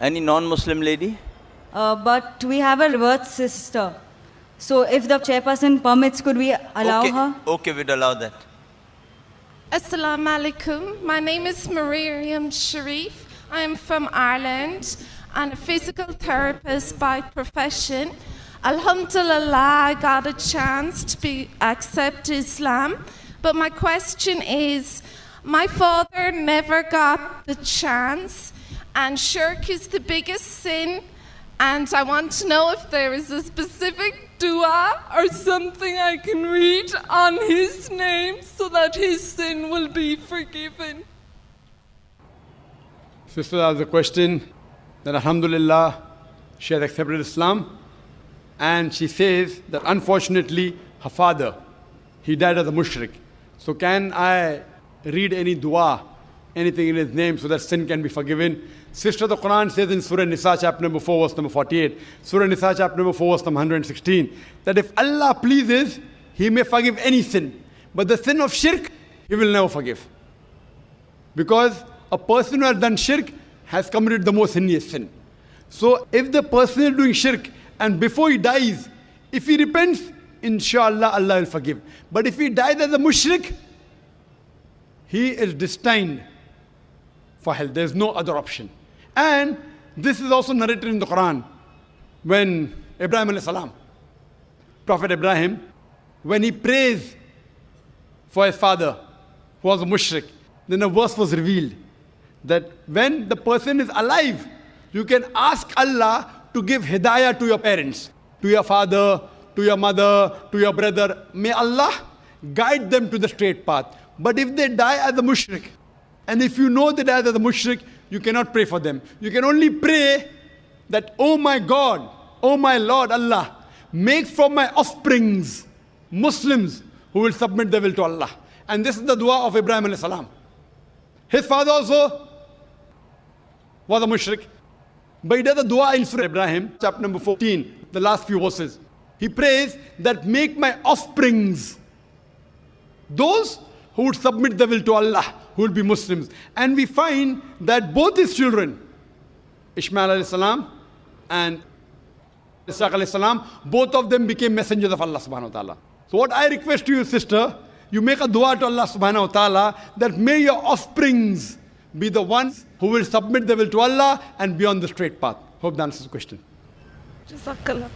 Any non-Muslim lady? But we have a reverse sister. So if the chairperson permits, could we allow her? Okay, we'd allow that. Assalamu alaikum. My name is Miriam Sharif. I am from Ireland and a physical therapist by profession. Alhamdulillah, I got a chance to accept Islam. But my question is, my father never got the chance, and shirk is the biggest sin. And I want to know if there is a specific dua or something I can read on his name so that his sin will be forgiven. Sister asked the question that alhamdulillah, she has accepted Islam, and she says that unfortunately her father, he died as a mushrik. So can I read any dua, anything in his name so that sin can be forgiven? Sister, the Quran says in Surah Nisa chapter number 4 verse number 48, Surah Nisa chapter number 4 verse number 116, that if Allah pleases, He may forgive any sin. But the sin of shirk, He will never forgive. Because a person who has done shirk has committed the most heinous sin. So if the person is doing shirk and before he dies, if he repents, inshallah Allah will forgive. But if he dies as a mushrik, he is destined for hell. There is no other option. And this is also narrated in the Quran. When Ibrahim alayhi salam, Prophet Ibrahim, when he prays for his father, who was a mushrik, then a verse was revealed that when the person is alive, you can ask Allah to give hidayah to your parents, to your father, to your mother, to your brother. May Allah guide them to the straight path. But if they die as a mushrik, and if you know they die as a mushrik, you cannot pray for them. You can only pray that, oh my God, oh my Lord Allah, make from my offsprings Muslims who will submit their will to Allah. And this is the dua of Ibrahim alayhi salam. His father also was a mushrik. But he does a dua in Surah Ibrahim, chapter number 14, the last few verses. He prays that make my offsprings those who would submit their will to Allah, who will be Muslims. And we find that both his children, Ishmael alayhi salam and Ishaq alayhi salam, both of them became messengers of Allah subhanahu wa ta'ala. So what I request to you, sister, you make a dua to Allah subhanahu wa ta'ala that may your offsprings be the ones who will submit their will to Allah and be on the straight path. Hope that answers the question. Jazakallah.